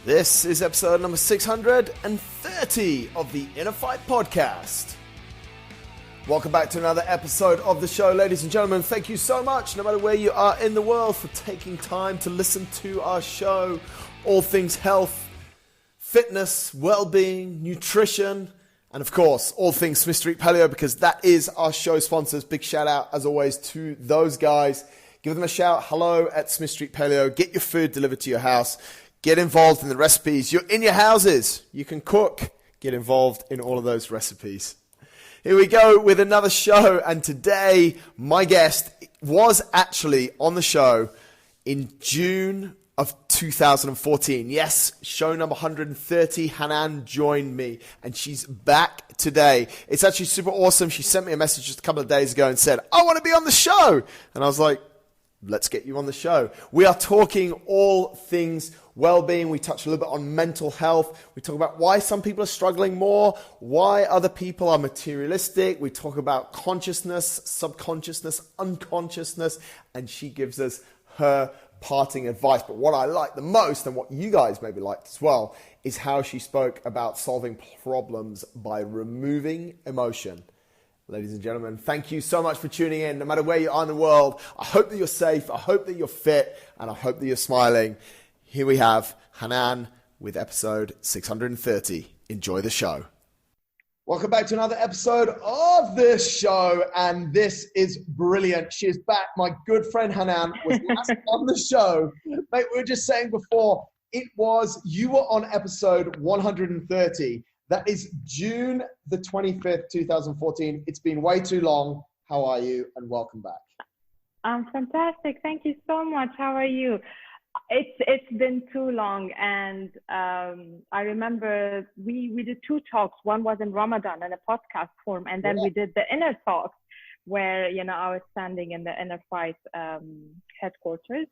This is episode number 630 of the Inner Fight Podcast. Welcome back to another episode of the show, ladies and gentlemen. Thank you so much, no matter where you are in the world, for taking time to listen to our show. All things health, fitness, well-being, nutrition, and of course, all things Smith Street Paleo, because that is our show sponsors. Big shout out, as always, to those guys. Give them a shout. Hello at Smith Street Paleo. Get your food delivered to your house. Get involved in the recipes. You're in your houses. You can cook. Get involved in all of those recipes. Here we go with another show. And today, my guest was actually on the show in June of 2014. Yes, show number 130. Hanan joined me and she's back today. It's actually super awesome. She sent me a message just a couple of days ago and said, I want to be on the show. And I was like, let's get you on the show. We are talking all things well-being. We touch a little bit on mental health. We talk about why some people are struggling more, why other people are materialistic. We talk about consciousness, subconsciousness, unconsciousness, and she gives us her parting advice. But what I like the most, and what you guys maybe liked as well, is how she spoke about solving problems by removing emotion. Ladies and gentlemen, thank you so much for tuning in. No matter where you are in the world, I hope that you're safe, I hope that you're fit, and I hope that you're smiling. Here we have Hanan with episode 630. Enjoy the show. Welcome back to another episode of this show, and this is brilliant. She is back. My good friend Hanan was last on the show. Mate, we were just saying before, you were on episode 130. That is June the 25th, 2014. It's been way too long. How are you? And welcome back. I'm fantastic. Thank you so much. How are you? It's been too long. And I remember we did two talks. One was in Ramadan in a podcast form. And then we did the inner talks where, I was standing in the Inner Fight headquarters.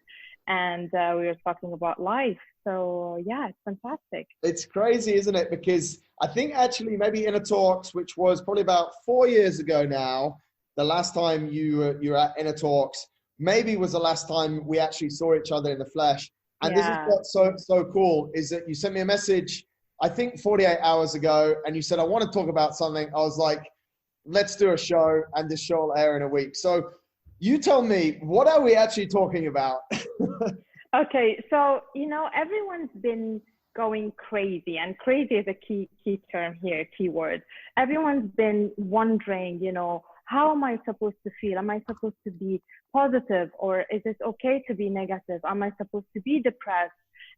And we were talking about life. So yeah, it's fantastic. It's crazy, isn't it? Because I think actually maybe Inner Talks, which was probably about 4 years ago now, the last time you were at Inner Talks, maybe was the last time we actually saw each other in the flesh. And This is what's so cool, is that you sent me a message, I think 48 hours ago, and you said, I want to talk about something. I was like, let's do a show, and this show will air in a week. So you tell me, what are we actually talking about? Okay, so, everyone's been going crazy, and crazy is a key term here, key word. Everyone's been wondering, how am I supposed to feel? Am I supposed to be positive, or is it okay to be negative? Am I supposed to be depressed?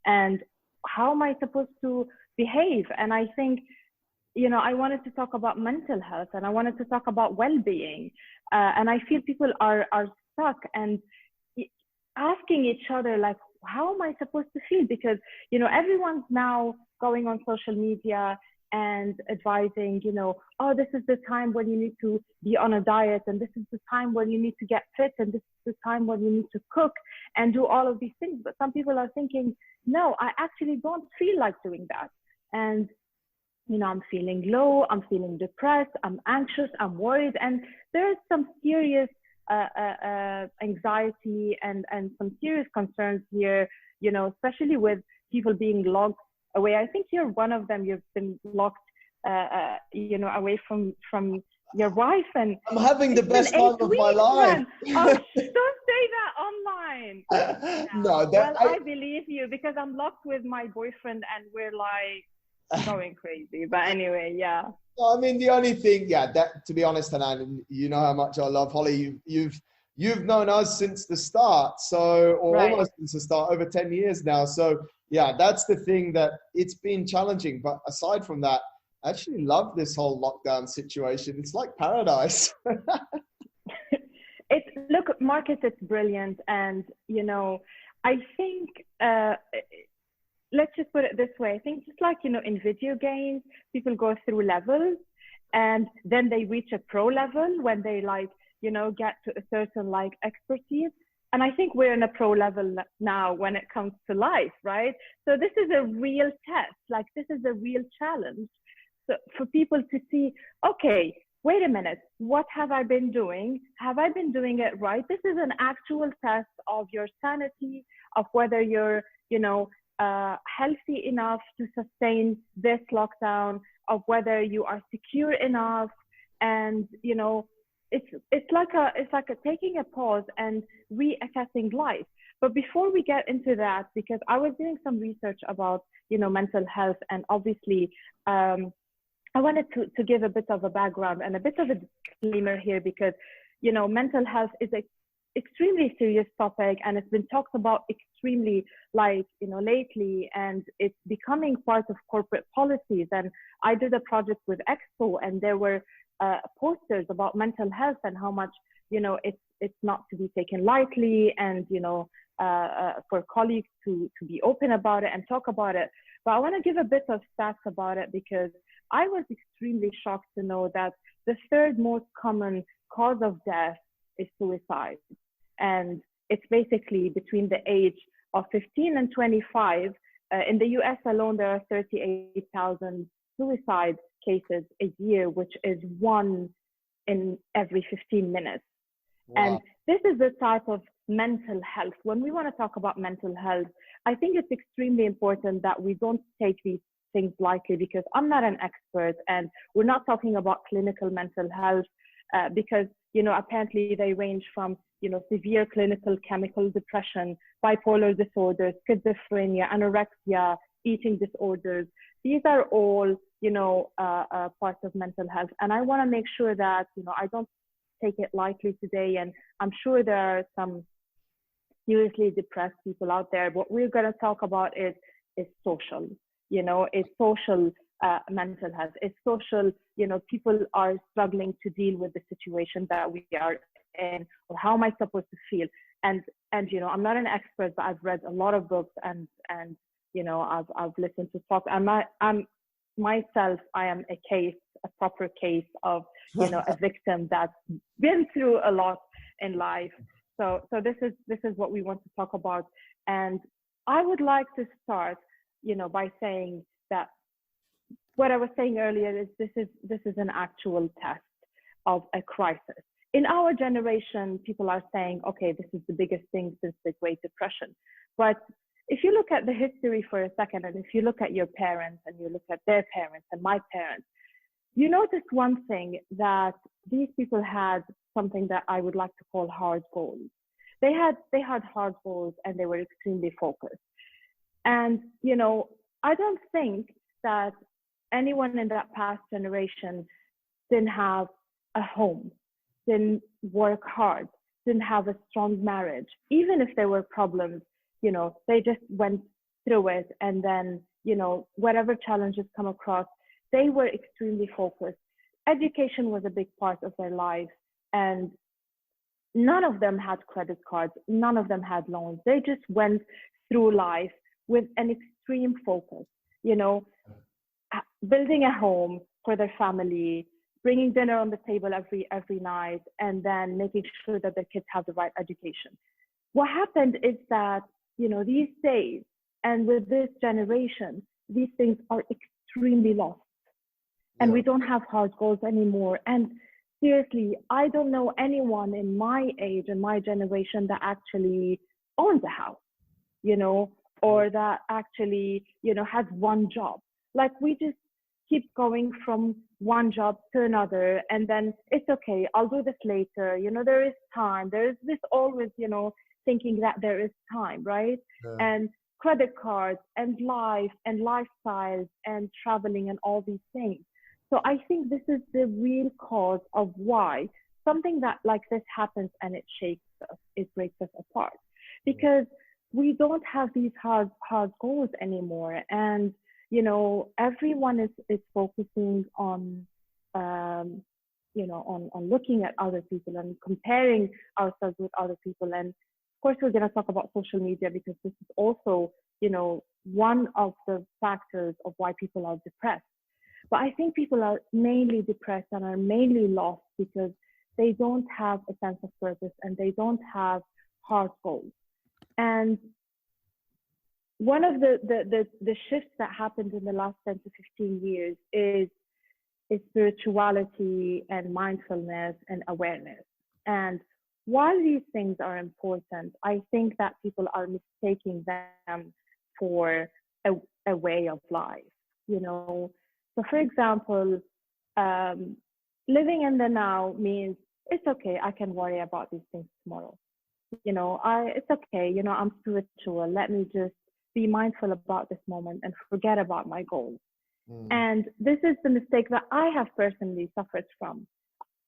And how am I supposed to behave? And I think, I wanted to talk about mental health, and I wanted to talk about well-being. And I feel people are stuck and asking each other, like, how am I supposed to feel? Because, everyone's now going on social media and advising, oh, this is the time when you need to be on a diet, and this is the time when you need to get fit, and this is the time when you need to cook and do all of these things. But some people are thinking, no, I actually don't feel like doing that. And, I'm feeling low, I'm feeling depressed, I'm anxious, I'm worried. And there's some serious anxiety and some serious concerns here, especially with people being locked away. I think you're one of them. You've been locked, away from your wife. And I'm having the best time of my life. Don't say that online. I believe you, because I'm locked with my boyfriend and we're like going crazy. But anyway, yeah. I mean, the only thing, that, to be honest, Hanan, you know how much I love Holly. You've known us since the start, almost since the start, over 10 years now. So yeah, that's the thing, that it's been challenging. But aside from that, I actually love this whole lockdown situation. It's like paradise. Look, Marcus, it's brilliant. And, I think, let's just put it this way. I think just like, in video games, people go through levels and then they reach a pro level when they get to a certain expertise. And I think we're in a pro level now when it comes to life, right? So this is a real test. This is a real challenge. So for people to see, okay, wait a minute, what have I been doing? Have I been doing it right? This is an actual test of your sanity, of whether you're, healthy enough to sustain this lockdown, of whether you are secure enough. And it's like a taking a pause and reassessing life. But before we get into that, because I was doing some research about mental health, and obviously I wanted to give a bit of a background and a bit of a disclaimer here, because mental health is a extremely serious topic, and it's been talked about extremely lately, and it's becoming part of corporate policies. And I did a project with Expo, and there were posters about mental health and how much it's not to be taken lightly, and for colleagues to be open about it and talk about it. But I want to give a bit of stats about it, because I was extremely shocked to know that the third most common cause of death is suicide. And it's basically between the age of 15 and 25. In the US alone, there are 38,000 suicide cases a year, which is 1 in every 15 minutes. Wow. And this is the type of mental health. When we want to talk about mental health, I think it's extremely important that we don't take these things lightly, because I'm not an expert, and we're not talking about clinical mental health, because apparently they range from severe clinical chemical depression, bipolar disorder, schizophrenia, anorexia, eating disorders. These are all parts of mental health, and I want to make sure that I don't take it lightly today. And I'm sure there are some seriously depressed people out there. What we're going to talk about is social. It's social mental health. It's social. People are struggling to deal with the situation that we are in, or how am I supposed to feel? And I'm not an expert, but I've read a lot of books, and I've listened to talk. I'm myself, I am a proper case of a victim that's been through a lot in life. So this is what we want to talk about. And I would like to start by saying that what I was saying earlier is this is an actual test of a crisis. In our generation, people are saying, okay, this is the biggest thing since the Great Depression. But if you look at the history for a second, and if you look at your parents and you look at their parents and my parents, you notice one thing, that these people had something that I would like to call hard goals. They had hard goals, and they were extremely focused. And, I don't think that anyone in that past generation didn't have a home, didn't work hard, didn't have a strong marriage. Even if there were problems, they just went through it. And then, whatever challenges come across, they were extremely focused. Education was a big part of their lives, and none of them had credit cards. None of them had loans. They just went through life with an extreme focus, building a home for their family, bringing dinner on the table every night, and then making sure that their kids have the right education. What happened is that, these days, and with this generation, these things are extremely lost. And we don't have hard goals anymore. And seriously, I don't know anyone in my age and my generation that actually owns a house, or that actually, has one job. Like, we just keep going from one job to another, and then it's okay, I'll do this later. There is time. There is this always, thinking that there is time, right? Yeah. And credit cards and life and lifestyles and traveling and all these things. So I think this is the real cause of why something that like this happens, and it shakes us, it breaks us apart, because we don't have these hard goals anymore. And everyone is focusing on on looking at other people and comparing ourselves with other people. And of course, we're going to talk about social media, because this is also one of the factors of why people are depressed. But I think people are mainly depressed and are mainly lost because they don't have a sense of purpose, and they don't have hard goals. And one of the shifts that happened in the last 10 to 15 years is spirituality and mindfulness and awareness. And while these things are important, I think that people are mistaking them for a way of life, you know. So for example, living in the now means it's okay, I can worry about these things tomorrow. You know, it's okay, you know, I'm spiritual. Let me just be mindful about this moment and forget about my goals. And this is the mistake that I have personally suffered from.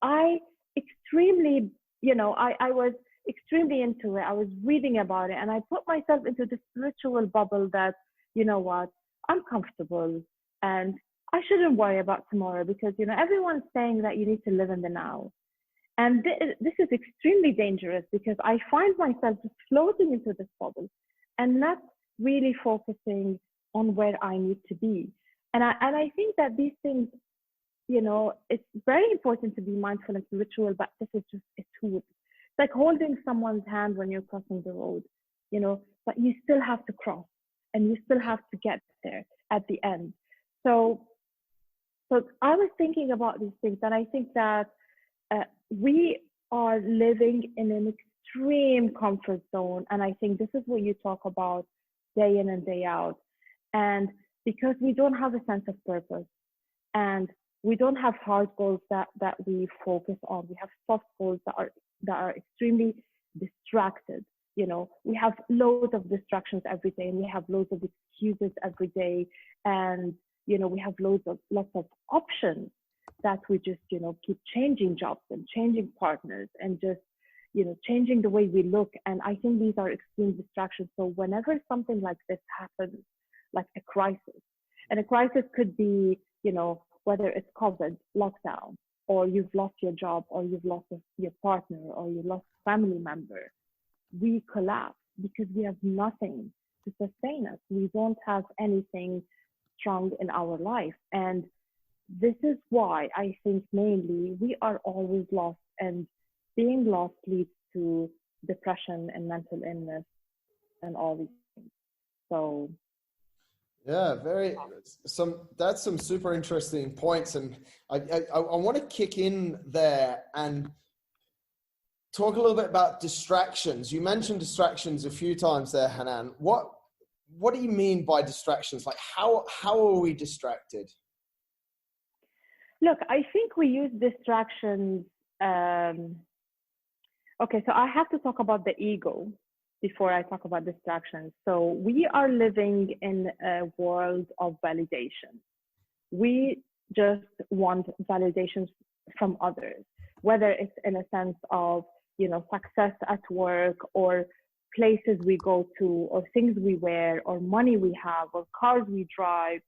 I extremely, you know, I was extremely into it. I was reading about it and I put myself into the spiritual bubble that, you know what, I'm comfortable and I shouldn't worry about tomorrow because, you know, everyone's saying that you need to live in the now. And this is extremely dangerous because I find myself just floating into this bubble and not really focusing on where I need to be. And I think that these things, you know, it's very important to be mindful and spiritual, but this is just a tool. It's like holding someone's hand when you're crossing the road, you know, but you still have to cross and you still have to get there at the end. So I was thinking about these things, and I think that we are living in an extreme comfort zone. And I think this is what you talk about day in and day out. And because we don't have a sense of purpose and we don't have hard goals that we focus on, we have soft goals that are extremely distracted. You know, we have loads of distractions every day and we have loads of excuses every day. And, you know, we have lots of options that we just, you know, keep changing jobs and changing partners and just, you know, changing the way we look. And I think these are extreme distractions. So whenever something like this happens, like a crisis, and a crisis could be, you know, whether it's COVID, lockdown, or you've lost your job, or you've lost your partner, or you lost a family member, we collapse because we have nothing to sustain us. We don't have anything strong in our life. And this is why I think mainly we are always lost, and being lost leads to depression and mental illness and all these things. So yeah, that's some super interesting points, and I want to kick in there and talk a little bit about distractions. You mentioned distractions a few times there, Hanan. What do you mean by distractions? Like how are we distracted? look, I think we use distractions. Okay, so I have to talk about the ego before I talk about distractions. So we are living in a world of validation. We just want validations from others, whether it's in a sense of, you know, success at work, or places we go to, or things we wear, or money we have, or cars we drive.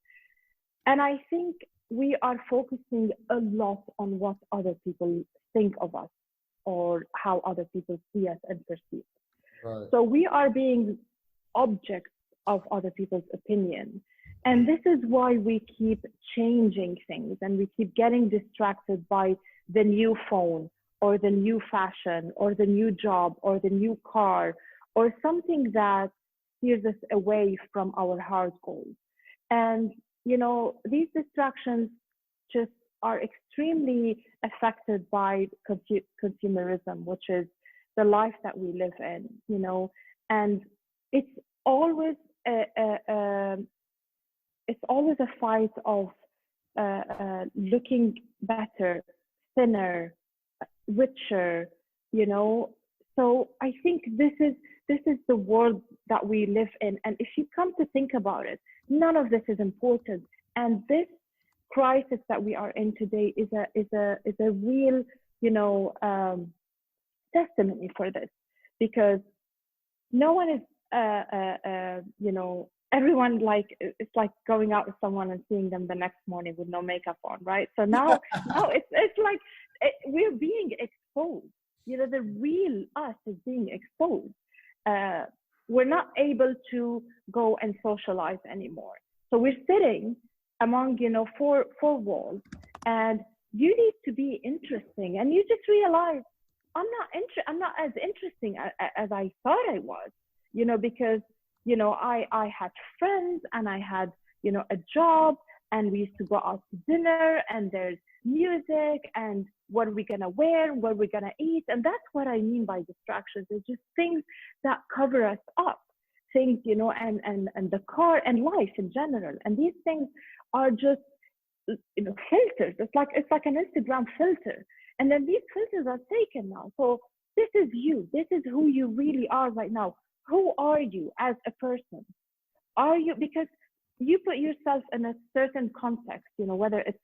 And I think we are focusing a lot on what other people think of us, or how other people see us and perceive. Right. So we are being objects of other people's opinion. And this is why we keep changing things and we keep getting distracted by the new phone, or the new fashion, or the new job, or the new car, or something that steers us away from our hard goals. And, you know, these distractions just are extremely affected by consumerism, which is the life that we live in, you know, and it's always a fight of looking better, thinner, richer, you know. So I think this is the world that we live in, and if you come to think about it, none of this is important. And this crisis that we are in today is a real, you know, testimony for this, because no one is you know, everyone, like, it's like going out with someone and seeing them the next morning with no makeup on, right? So now it's like we're being exposed, you know, the real us is being exposed. We're not able to go and socialize anymore, so we're sitting among, you know, four walls, and you need to be interesting, and you just realize I'm not as interesting as I thought I was, you know, because, you know, I had friends and I had, you know, a job, and we used to go out to dinner, and there's music, and what are we gonna wear, what are we gonna eat. And that's what I mean by distractions. It's just things that cover us up. things, you know, and the car and life in general. And these things are just, you know, filters. It's like an Instagram filter. And then these filters are taken now. So this is you. This is who you really are right now. Who are you as a person? Are you, because you put yourself in a certain context, you know, whether it's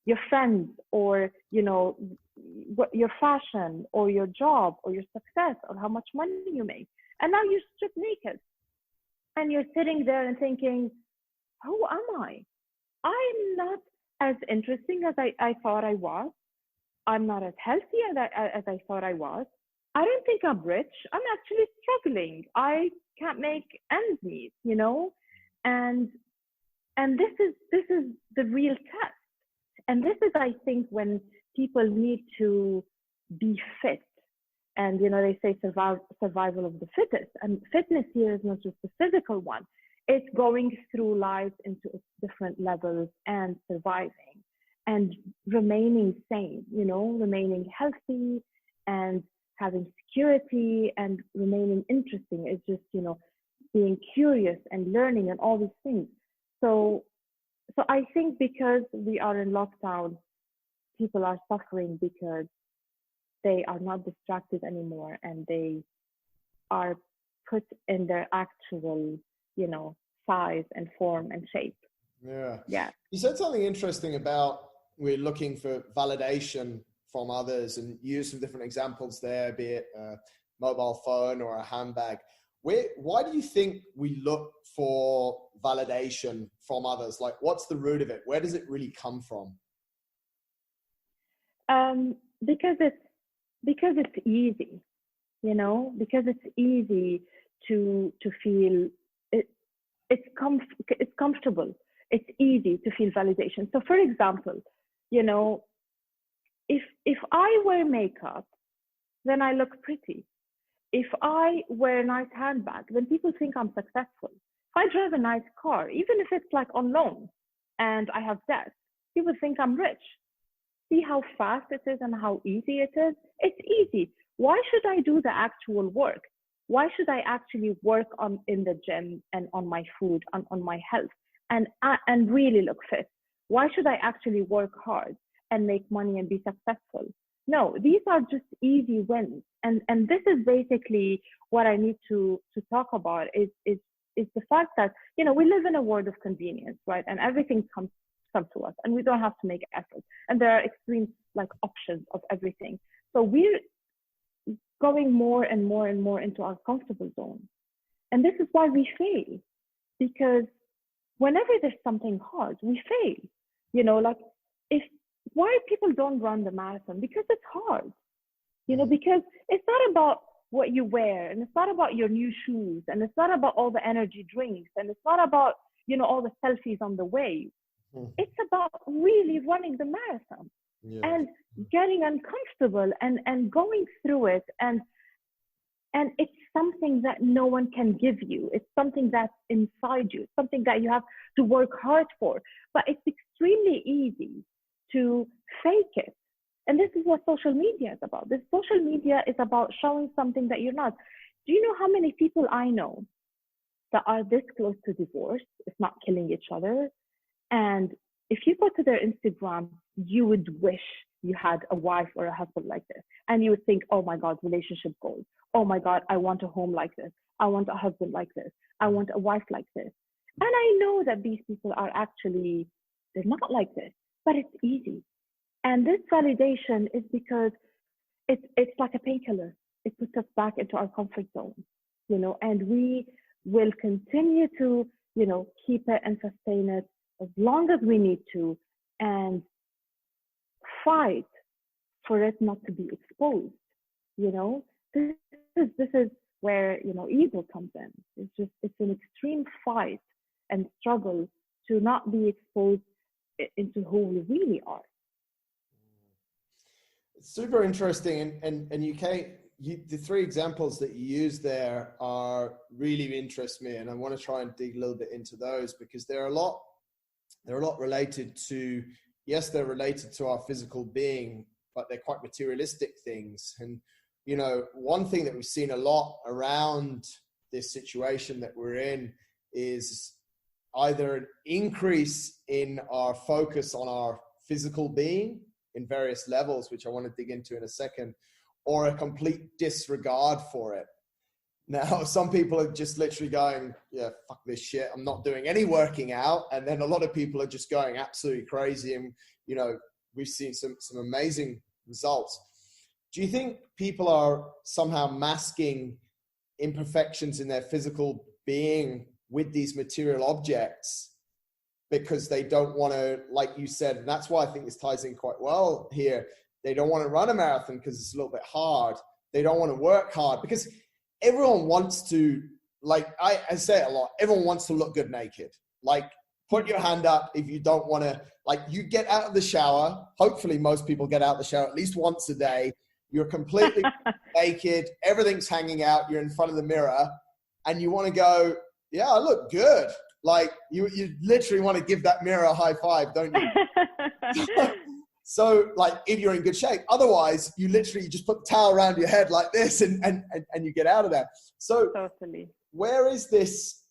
your friends or, you know, your fashion or your job or your success or how much money you make. And now you're stripped naked and you're sitting there and thinking, who am I? I'm not as interesting as I thought I was. I'm not as healthy as I thought I was. I don't think I'm rich. I'm actually struggling. I can't make ends meet, you know? And this is the real test. And this is, I think, when people need to be fit. And, you know, they say survival of the fittest. And fitness here is not just the physical one. It's going through life into its different levels and surviving and remaining sane, you know, remaining healthy and having security and remaining interesting. It's just, you know, being curious and learning and all these things. So I think because we are in lockdown, people are suffering because they are not distracted anymore and they are put in their actual, you know, size and form and shape. Yeah. You said something interesting about we're looking for validation from others, and use some different examples there, be it a mobile phone or a handbag. Why do you think we look for validation from others? Like, what's the root of it? Where does it really come from? Because it's easy, you know, because it's easy to feel it's comfortable. It's easy to feel validation. So, for example, you know, if I wear makeup, then I look pretty. If I wear a nice handbag, then people think I'm successful. If I drive a nice car, even if it's like on loan and I have debt, people think I'm rich. See how fast it is and how easy it is? It's easy. Why should I do the actual work? Why should I actually work in the gym and on my food, on my health and really look fit? Why should I actually work hard and make money and be successful? No, these are just easy wins. And this is basically what I need to talk about is the fact that, you know, we live in a world of convenience, right? And everything comes to us and we don't have to make effort. And there are extreme like options of everything. So we're going more and more and more into our comfortable zone. And this is why we fail, because whenever there's something hard, we fail. You know, like why people don't run the marathon? Because it's hard, you know, because it's not about what you wear and it's not about your new shoes and it's not about all the energy drinks and it's not about, you know, all the selfies on the way. It's about really running the marathon and getting uncomfortable and going through it. And it's something that no one can give you. It's something that's inside you, something that you have to work hard for. But it's extremely easy to fake it. And this is what social media is about. This social media is about showing something that you're not. Do you know how many people I know that are this close to divorce, if not killing each other? And if you go to their Instagram, you would wish you had a wife or a husband like this. And you would think, oh my God, relationship goals. Oh my God, I want a home like this. I want a husband like this. I want a wife like this. And I know that these people are actually, they're not like this, but it's easy. And this validation is because it's like a painkiller. It puts us back into our comfort zone, you know, and we will continue to, you know, keep it and sustain it as long as we need to and fight for it not to be exposed, you know. This is where, you know, evil comes in. It's an extreme fight and struggle to not be exposed into who we really are. It's super interesting, and the three examples that you use there are really interest me, and I want to try and dig a little bit into those because they're a lot related to, yes, they're related to our physical being, but they're quite materialistic things. And, you know, one thing that we've seen a lot around this situation that we're in is either an increase in our focus on our physical being in various levels, which I want to dig into in a second, or a complete disregard for it. Now, some people are just literally going, yeah, fuck this shit, I'm not doing any working out. And then a lot of people are just going absolutely crazy. And, you know, we've seen some amazing results. Do you think people are somehow masking imperfections in their physical being with these material objects because they don't want to, like you said, and that's why I think this ties in quite well here, they don't want to run a marathon because it's a little bit hard. They don't want to work hard because everyone wants to, like I say it a lot, everyone wants to look good naked. Like, put your hand up if you don't want to, like, you get out of the shower. Hopefully most people get out of the shower at least once a day. You're completely naked. Everything's hanging out. You're in front of the mirror and you want to go, yeah, I look good. Like, you literally want to give that mirror a high five, don't you? So, like, if you're in good shape, otherwise you literally just put the towel around your head like this and you get out of there. So totally. Where is this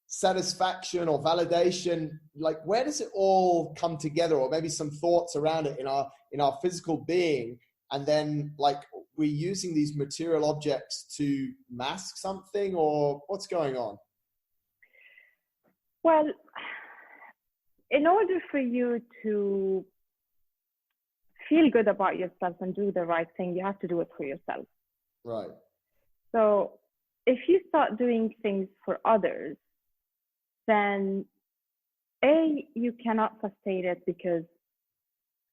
satisfaction or validation? Like, where does it all come together? Or maybe some thoughts around it in our physical being. And then, like, we're using these material objects to mask something, or what's going on? Well, in order for you to feel good about yourself and do the right thing, you have to do it for yourself. Right. So if you start doing things for others, then you cannot sustain it, because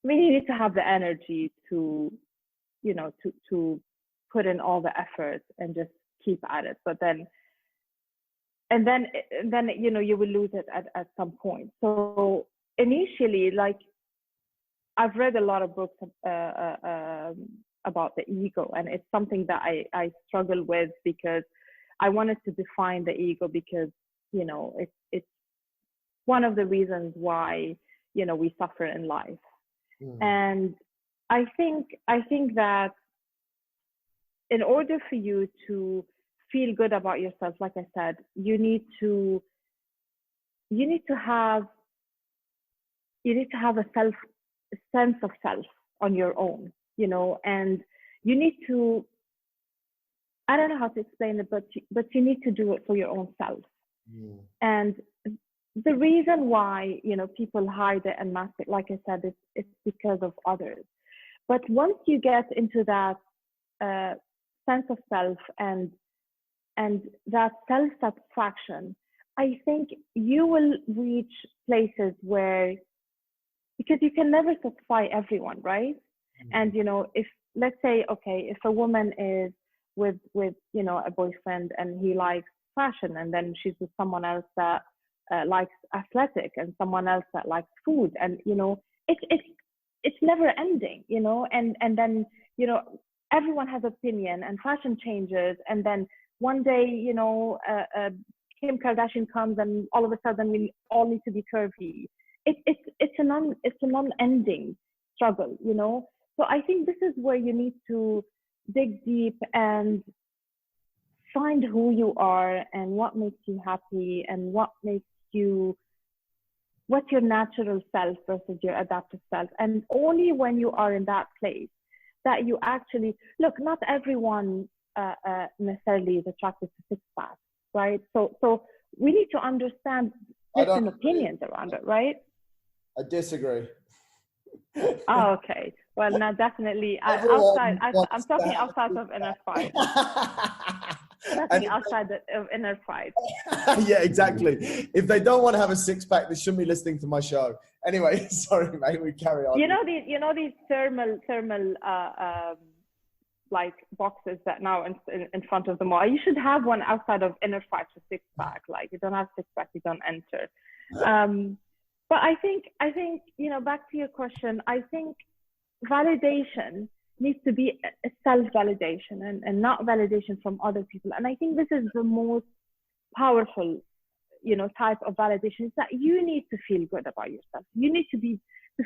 you need to have the energy to, you know, to put in all the effort and just keep at it. But then you know, you will lose it at some point. So initially, like, I've read a lot of books about the ego, and it's something that I struggle with, because I wanted to define the ego, because, you know, it's one of the reasons why, you know, we suffer in life. And I think that in order for you to feel good about yourself, like I said, you need to have a sense of self on your own, you know, and you need to, I don't know how to explain it, but you need to do it for your own self. And the reason why, you know, people hide it and mask it, like I said, it's because of others. But once you get into that sense of self and that self-satisfaction, I think you will reach places where, because you can never satisfy everyone, right? And, you know, if, let's say, okay, if a woman is with, you know, a boyfriend and he likes fashion, and then she's with someone else that likes athletic, and someone else that likes food, and, you know, it's never ending, you know, and then, you know, everyone has opinion, and fashion changes, and then one day, you know, Kim Kardashian comes and all of a sudden we all need to be curvy. It's a non-ending struggle, you know. So I think this is where you need to dig deep and find who you are and what makes you happy and what's your natural self versus your adaptive self. And only when you are in that place that you actually look. Not everyone necessarily is attracted to six-pack, right? So we need to understand different opinions around it, right? I disagree. Oh, okay. Well, now definitely I'm talking outside of inner fight. Talking outside of inner fight. Yeah, exactly. If they don't want to have a six-pack, they shouldn't be listening to my show. Anyway, sorry, mate. We carry on. You know these thermal like boxes that now in front of the mall. You should have one outside of inner fight for six-pack. Like, you don't have six-pack, you don't enter. But I think, you know, back to your question, I think validation needs to be a self-validation and not validation from other people. And I think this is the most powerful, you know, type of validation, is that you need to feel good about yourself. You need to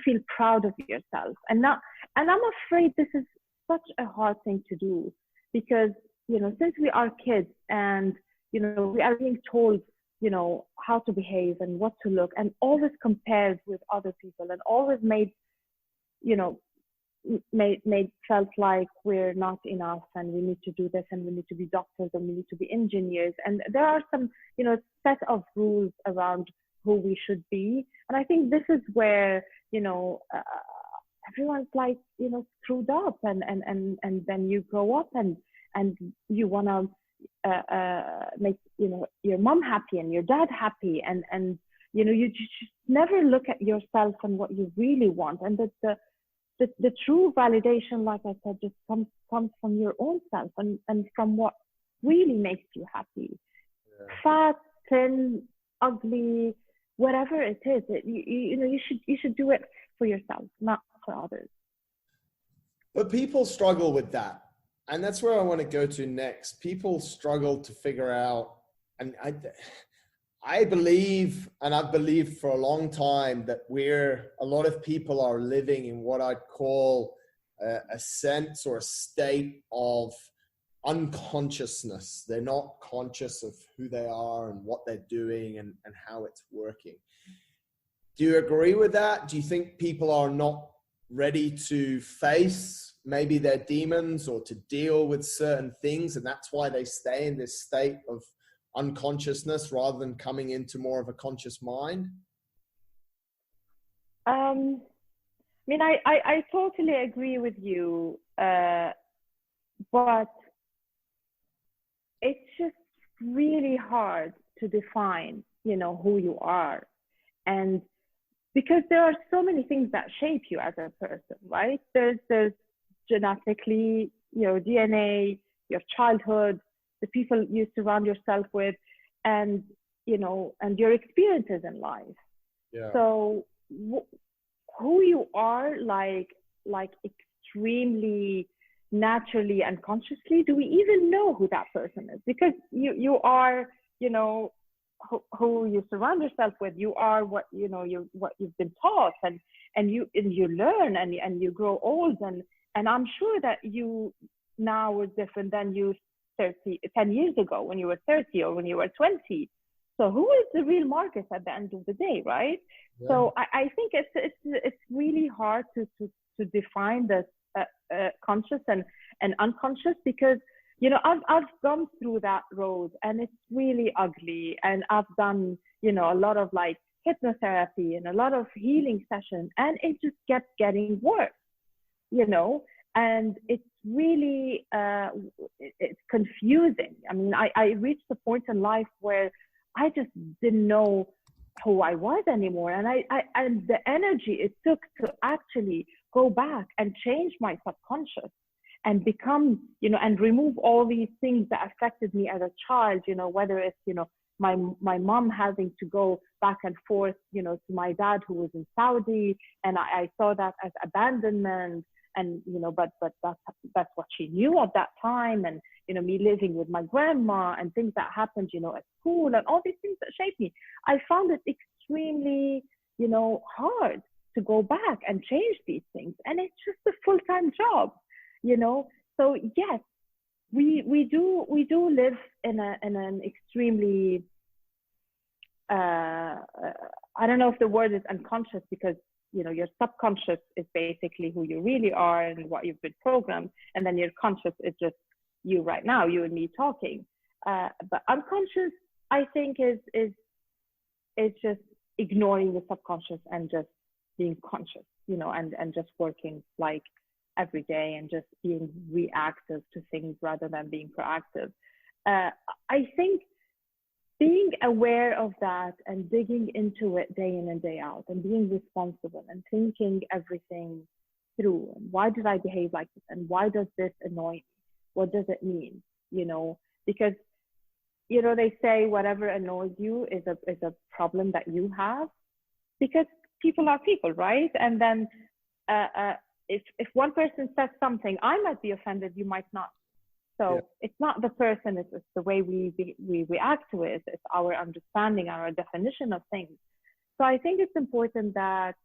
feel proud of yourself. And I'm afraid this is such a hard thing to do, because, you know, since we are kids and we are being told, how to behave and what to look, and always compared with other people, and always made felt like we're not enough, and we need to do this, and we need to be doctors, and we need to be engineers, and there are some set of rules around who we should be. And I think this is where everyone's like screwed up, and then you grow up and you want to make your mom happy and your dad happy, and you just never look at yourself and what you really want, and that the true validation, like I said, just comes from your own self, and from what really makes you happy. Yeah. Fat, thin, ugly, whatever it is, you should do it for yourself, not for others. But people struggle with that, and that's where I want to go to next. People struggle to figure out, and I believe, and I've believed for a long time, that a lot of people are living in what I'd call a sense or a state of unconsciousness. They're not conscious of who they are and what they're doing and how it's working. Do you agree with that? Do you think people are not ready to face maybe their demons or to deal with certain things, and that's why they stay in this state of unconsciousness rather than coming into more of a conscious mind? I totally agree with you, but it's just really hard to define, who you are, and because there are so many things that shape you as a person, right? There's genetically, your DNA, your childhood, the people you surround yourself with, and and your experiences in life. Yeah. So who you are, like extremely naturally and consciously, do we even know who that person is? Because you are, who you surround yourself with. You are what what you've been taught, and you learn, and you grow old, and I'm sure that you now is different than you 10 years ago when you were 30 or when you were 20. So who is the real Marcus at the end of the day, right? Yeah. So I think it's really hard to define this conscious and unconscious, because I've gone through that road, and it's really ugly, and I've done a lot of like hypnotherapy and a lot of healing sessions, and it just kept getting worse, and it's really it's confusing. I mean, I reached a point in life where I just didn't know who I was anymore, and and the energy it took to actually go back and change my subconscious and become, and remove all these things that affected me as a child, whether it's, my mom having to go back and forth, to my dad who was in Saudi, and I saw that as abandonment, and, but that's what she knew at that time, and, me living with my grandma and things that happened, at school, and all these things that shaped me. I found it extremely, hard to go back and change these things. And it's just a full-time job, So yes, we do live in an extremely, I don't know if the word is unconscious, because your subconscious is basically who you really are and what you've been programmed, and then your conscious is just you right now, you and me talking. But unconscious, I think, is just ignoring the subconscious and just being conscious, and just working like every day and just being reactive to things rather than being proactive. I think being aware of that and digging into it day in and day out, and being responsible and thinking everything through. And why did I behave like this? And why does this annoy me? What does it mean? Because, they say whatever annoys you is a problem that you have, because people are people, right? And then if one person says something, I might be offended, you might not. So yeah. It's not the person, it's the way we react to it. It's our understanding, our definition of things. So I think it's important that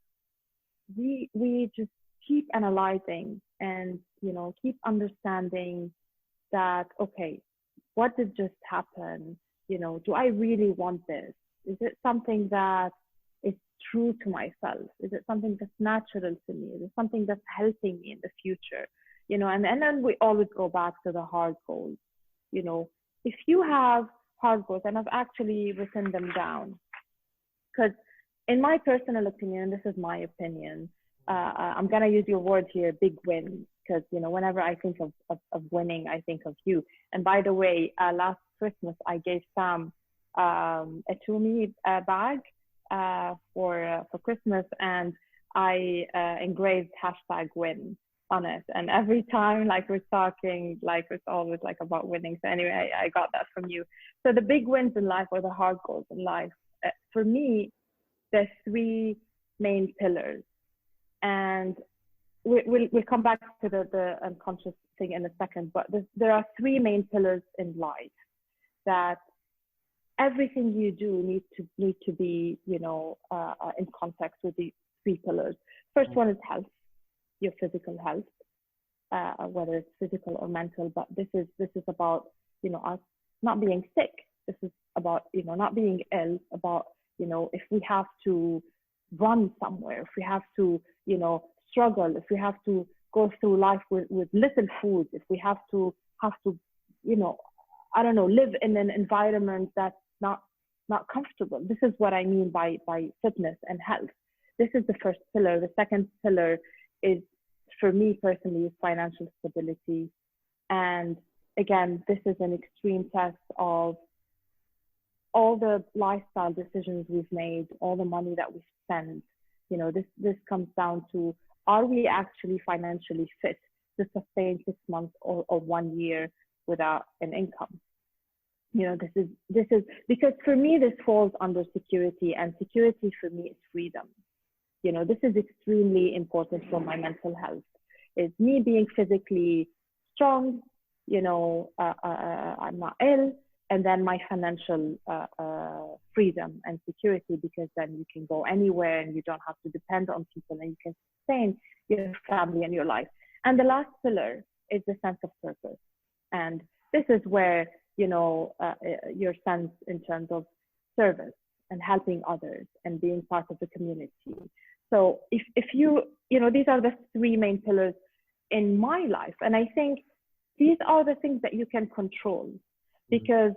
we just keep analyzing and, keep understanding that, okay, what did just happen? do I really want this? Is it something that is true to myself? Is it something that's natural to me? Is it something that's helping me in the future? And then we always go back to the hard goals. If you have hard goals, and I've actually written them down, because in my personal opinion, this is my opinion, I'm going to use your word here, big wins, because, whenever I think of winning, I think of you. And by the way, last Christmas, I gave Sam a Tumi bag for Christmas, and I engraved #win on it. And every time, like, we're talking, like, it's always like about winning. So anyway, I got that from you. So the big wins in life, or the hard goals in life, for me, there's three main pillars. And we'll come back to the unconscious thing in a second, but there are three main pillars in life that everything you do need to be, in context with these three pillars. First one is health, your physical health, whether it's physical or mental. But this is about, us not being sick. This is about, not being ill. About, if we have to run somewhere, if we have to, struggle, if we have to go through life with little food, if we have to, live in an environment that's not comfortable. This is what I mean by fitness and health. This is the first pillar. The second pillar is, for me personally, is financial stability. And again, this is an extreme test of all the lifestyle decisions we've made, all the money that we spend. This comes down to, are we actually financially fit to sustain 6 months or 1 year without an income? This is because for me, this falls under security, and security for me is freedom. This is extremely important for my mental health. Is me being physically strong, I'm not ill, and then my financial freedom and security, because then you can go anywhere and you don't have to depend on people, and you can sustain your family and your life. And the last pillar is the sense of purpose. And this is where, your sense in terms of service and helping others and being part of the community. So if you, these are the three main pillars in my life. And I think these are the things that you can control, because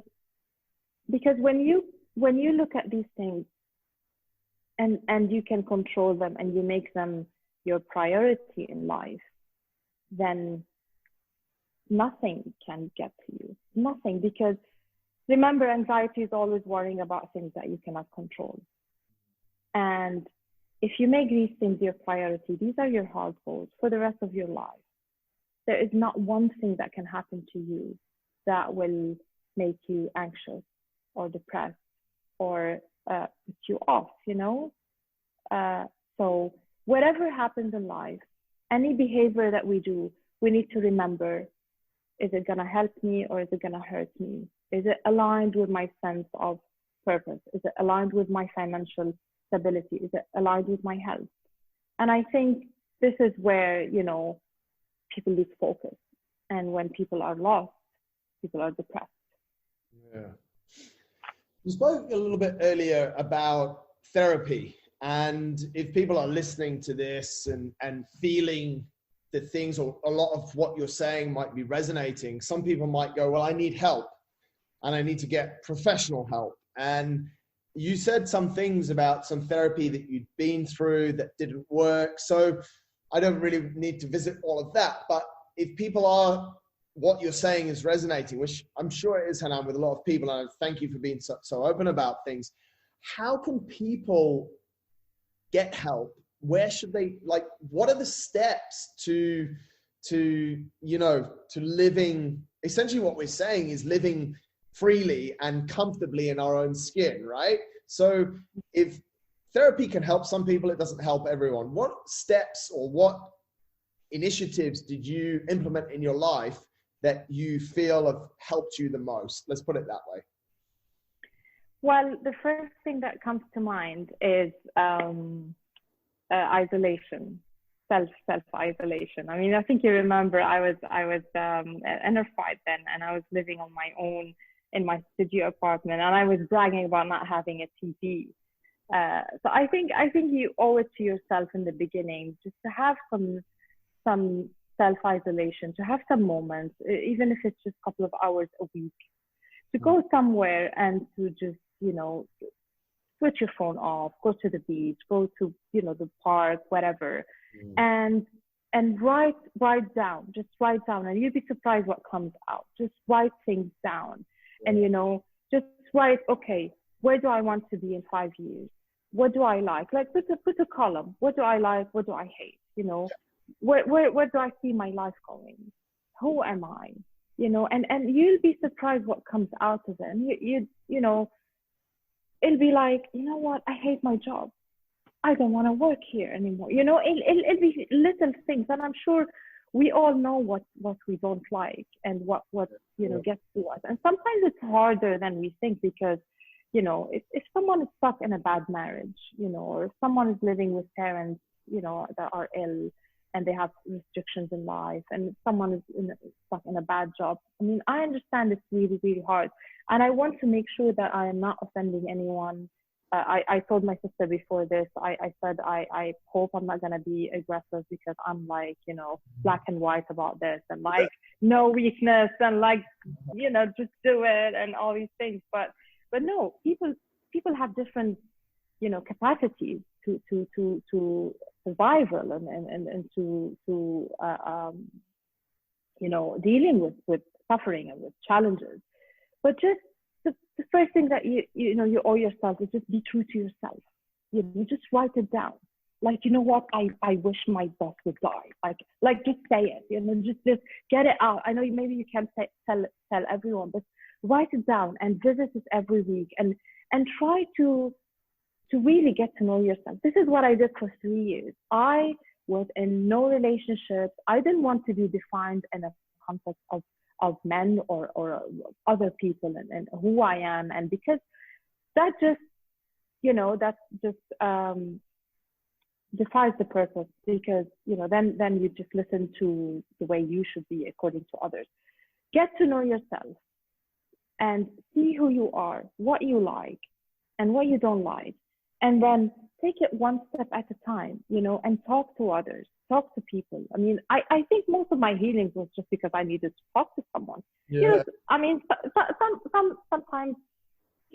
when you look at these things and you can control them and you make them your priority in life, then nothing can get to you. Nothing. Because remember, anxiety is always worrying about things that you cannot control. And if you make these things your priority, these are your hard goals for the rest of your life. There is not one thing that can happen to you that will make you anxious or depressed or put you off, So whatever happens in life, any behavior that we do, we need to remember, is it going to help me or is it going to hurt me? Is it aligned with my sense of purpose? Is it aligned with my financial stability? Is it aligned with my health? And I think this is where, people lose focus. And when people are lost, people are depressed. Yeah. You spoke a little bit earlier about therapy. And if people are listening to this and feeling the things, or a lot of what you're saying might be resonating, some people might go, well, I need help and I need to get professional help. And you said some things about some therapy that you'd been through that didn't work. So I don't really need to visit all of that. But if people are, what you're saying is resonating, which I'm sure it is, Hanan, with a lot of people, and I thank you for being so open about things. How can people get help? Where should they, what are the steps to living, essentially what we're saying is living freely and comfortably in our own skin, right? So if therapy can help some people, it doesn't help everyone. What steps or what initiatives did you implement in your life that you feel have helped you the most? Let's put it that way. Well, the first thing that comes to mind is isolation, self-isolation. I mean, I think you remember I was NR5 then, and I was living on my own in my studio apartment, and I was bragging about not having a TV. So I think you owe it to yourself in the beginning, just to have some self-isolation, to have some moments, even if it's just a couple of hours a week, to go somewhere and to just, switch your phone off, go to the beach, go to, the park, whatever, and write down, and you'd be surprised what comes out. Just write things down, and just write, okay, where do I want to be in 5 years? What do I like? Like put a column. What do I like? What do I hate? Where do I see my life going? Who am I? And you'll be surprised what comes out of it. And it'll be like, you know what? I hate my job. I don't want to work here anymore. It'll be little things, and I'm sure we all know what we don't like and what gets to us. And sometimes it's harder than we think, because if someone is stuck in a bad marriage, or if someone is living with parents, that are ill and they have restrictions in life, and someone is stuck in a bad job. I mean, I understand it's really, really hard. And I want to make sure that I am not offending anyone. I told my sister before this, I said, I hope I'm not going to be aggressive, because I'm like, black and white about this, and like no weakness, and like, just do it and all these things. But no, people have different, capacities to survival and to dealing with suffering and with challenges. But just the first thing that you owe yourself is just be true to yourself. You just write it down. Like, what, I wish my boss would die. Like just say it. Just get it out. I know maybe you can't tell everyone, but write it down and visit it every week, and try to really get to know yourself. This is what I did for 3 years. I was in no relationship. I didn't want to be defined in a context of men or other people and who I am. And because that just, defies the purpose, because, then you just listen to the way you should be according to others. Get to know yourself and see who you are, what you like and what you don't like. And then take it one step at a time, and talk to others, talk to people. I mean, I think most of my healings was just because I needed to talk to someone. Yeah. I mean, sometimes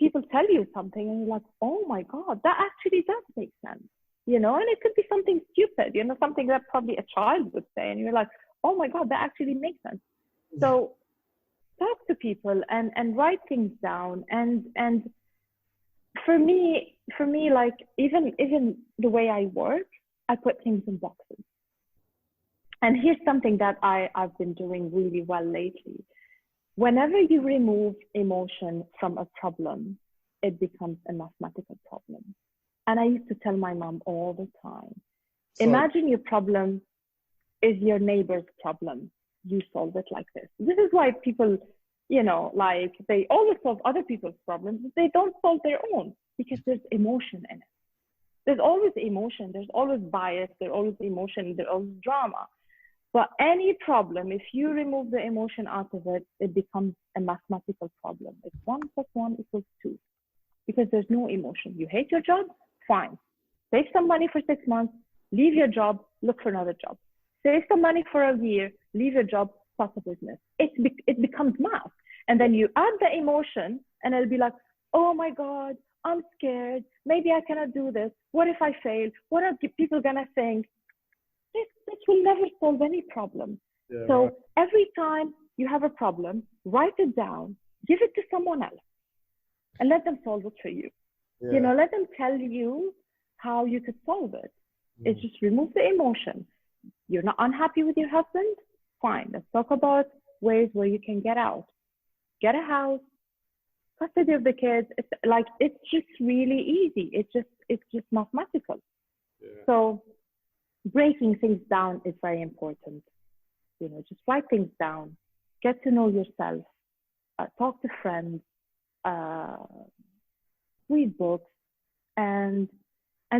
people tell you something and you're like, oh my God, that actually does make sense, and it could be something stupid, something that probably a child would say. And you're like, oh my God, that actually makes sense. So talk to people and write things down. And for me, like even the way I work, I put things in boxes. And here's something that I've been doing really well lately. Whenever you remove emotion from a problem, it becomes a mathematical problem. And I used to tell my mom all the time, imagine your problem is your neighbor's problem. You solve it like this. This is why people, like they always solve other people's problems, but they don't solve their own, because there's emotion in it. There's always emotion. There's always bias. There's always emotion. There's always drama. But any problem, if you remove the emotion out of it, it becomes a mathematical problem. It's 1 + 1 = 2, because there's no emotion. You hate your job? Fine. Save some money for 6 months, leave your job, look for another job. Save some money for a year, leave your job, start a business. It becomes math. And then you add the emotion, and it'll be like, oh my God, I'm scared. Maybe I cannot do this. What if I fail? What are people gonna think? This will never solve any problem. Yeah, so right. Every time you have a problem, write it down, give it to someone else, and let them solve it for you. Yeah. Let them tell you how you could solve it. It's just remove the emotion. You're not unhappy with your husband? Fine. Let's talk about ways where you can get out. Get a house, custody of the kids. It's just really easy. It's just mathematical. Yeah. So breaking things down is very important. Just write things down, get to know yourself, talk to friends, read books, and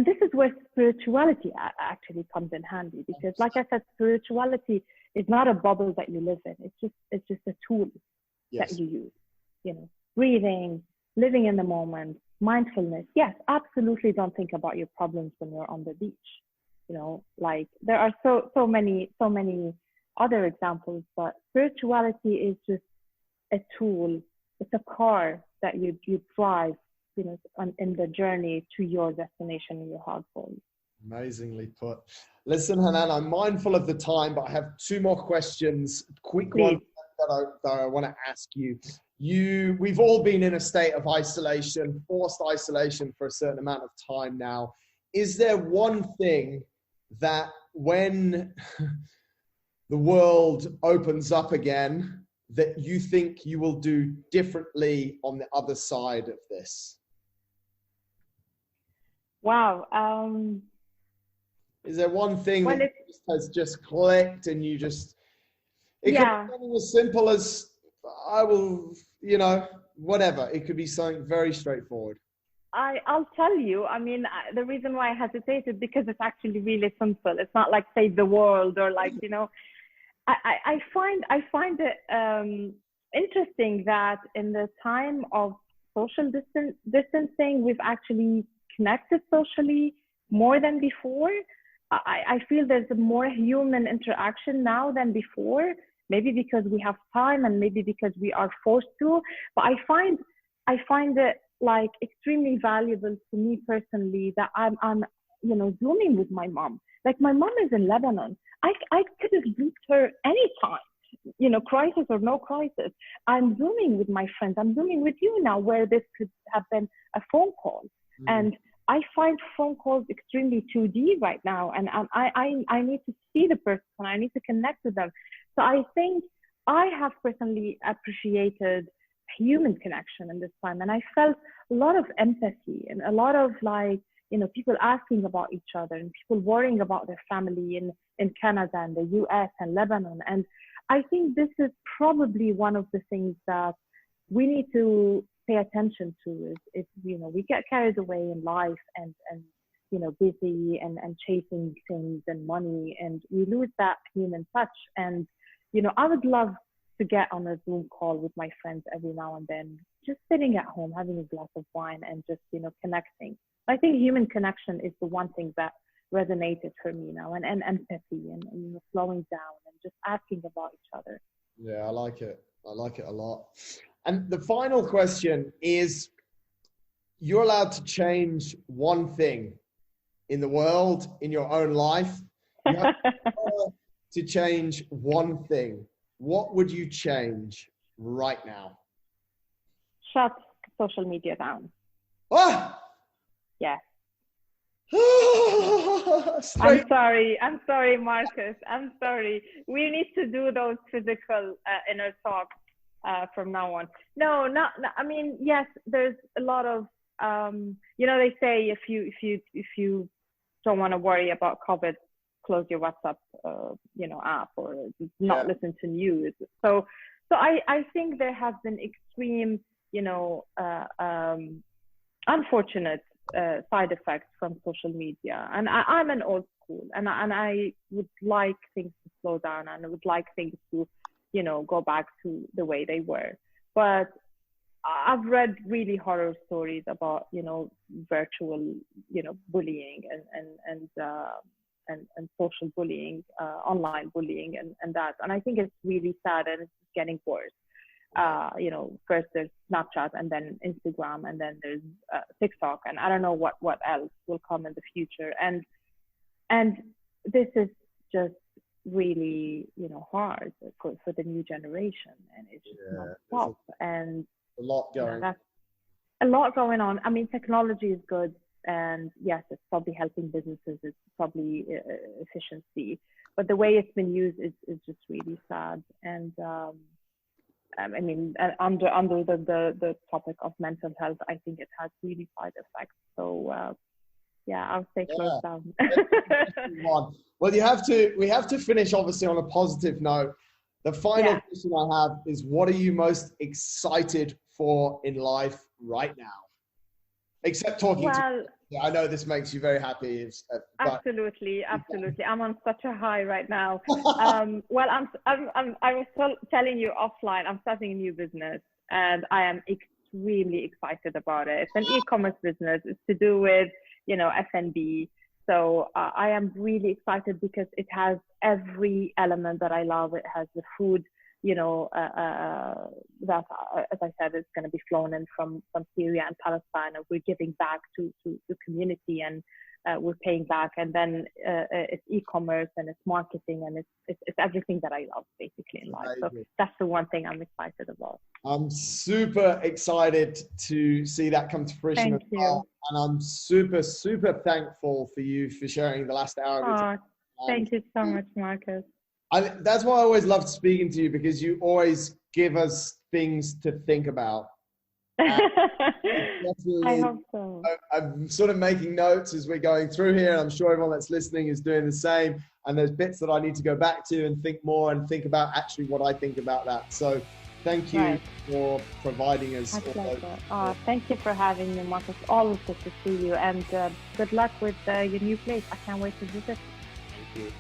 this is where spirituality actually comes in handy, because like I said, spirituality is not a bubble that you live in. It's just a tool that you use, breathing, living in the moment, mindfulness. Yes, absolutely don't think about your problems when you're on the beach. You know, like there are so many other examples, but spirituality is just a tool. It's a car that you drive, you know, in the journey to your destination in your heart goal. Amazingly put. Listen, Hanan, I'm mindful of the time, but I have two more questions, quick Please. ones that I want to ask you. We've all been in a state of isolation, forced isolation for a certain amount of time now. Is there one thing that when the world opens up again, that you think you will do differently on the other side of this? Wow. Is there one thing that has just clicked and you just, it could be something as simple as, I will, you know, whatever. It could be something very straightforward. I'll tell you, I mean, the reason why I hesitated, because it's actually really simple. It's not like save the world or like, you know, I find it interesting that in the time of social distancing, we've actually connected socially more than before. I feel there's more human interaction now than before, maybe because we have time and maybe because we are forced to, but I find it like extremely valuable to me personally that I'm you know, Zooming with my mom. Like my mom is in Lebanon. I could have Zoomed her anytime, you know, crisis or no crisis. I'm Zooming with my friends. I'm Zooming with you now, where this could have been a phone call. And I find phone calls extremely 2D right now. And I need to see the person. I need to connect with them. So I think I have personally appreciated human connection in this time. And I felt a lot of empathy and a lot of like, you know, people asking about each other and people worrying about their family in Canada and the US and Lebanon. And I think this is probably one of the things that we need to pay attention to is you know, we get carried away in life and you know, busy and chasing things and money, and we lose that human touch. And, you know, I would love to get on a Zoom call with my friends every now and then, just sitting at home, having a glass of wine and just, you know, connecting. I think human connection is the one thing that resonated for me now, and empathy and you know, slowing down and just asking about each other. Yeah, I like it. I like it a lot. And the final question is, you're allowed to change one thing in the world, in your own life. You have to change one thing. What would you change right now? Shut social media down. Ah! Yeah. I'm sorry, Marcus. I'm sorry. We need to do those physical inner talks from now on. No, I mean, yes, there's a lot of, you know, they say if you don't want to worry about COVID, close your WhatsApp, you know, app, or not listen to news. So I think there have been extreme, you know, unfortunate side effects from social media, and I'm an old school, and I would like things to slow down, and I would like things to, you know, go back to the way they were. But I've read really horror stories about, you know, virtual, you know, bullying and social bullying, online bullying, and that, and I think it's really sad, and it's getting worse. You know, first there's Snapchat, and then Instagram, and then there's TikTok, and I don't know what else will come in the future. And this is just really, you know, hard for the new generation, and it's just not stop. And a lot going. You know, that's a lot going on. I mean, technology is good, and yes, it's probably helping businesses. It's probably efficiency, but the way it's been used is just really sad. And I mean, under the topic of mental health, I think it has really side effects. So yeah, I'll say close down. Well, we have to finish obviously on a positive note. The final question I have is, what are you most excited for in life right now? Except talking to you. I know this makes you very happy. Absolutely. I'm on such a high right now. Well, I was telling you offline, I'm starting a new business, and I am really excited about it. It's an e-commerce business. It's to do with, F&B. So I am really excited because it has every element that I love. It has the food, that, as I said, it's going to be flown in from Syria and Palestine, and we're giving back to the community, and we're paying back. And then it's e-commerce, and it's marketing, and it's everything that I love basically in life. So that's the one thing I'm excited about. I'm super excited to see that come to fruition. Thank you. And I'm super, super thankful for you for sharing the last hour of your time. Thank you so much, Marcus. That's why I always loved speaking to you, because you always give us things to think about. I hope so. I'm sort of making notes as we're going through here, and I'm sure everyone that's listening is doing the same. And there's bits that I need to go back to and think more and think about actually what I think about that. So thank you for providing us. Thank you for having me, Marcus. Always good to see you, and good luck with your new place. I can't wait to visit. Thank you.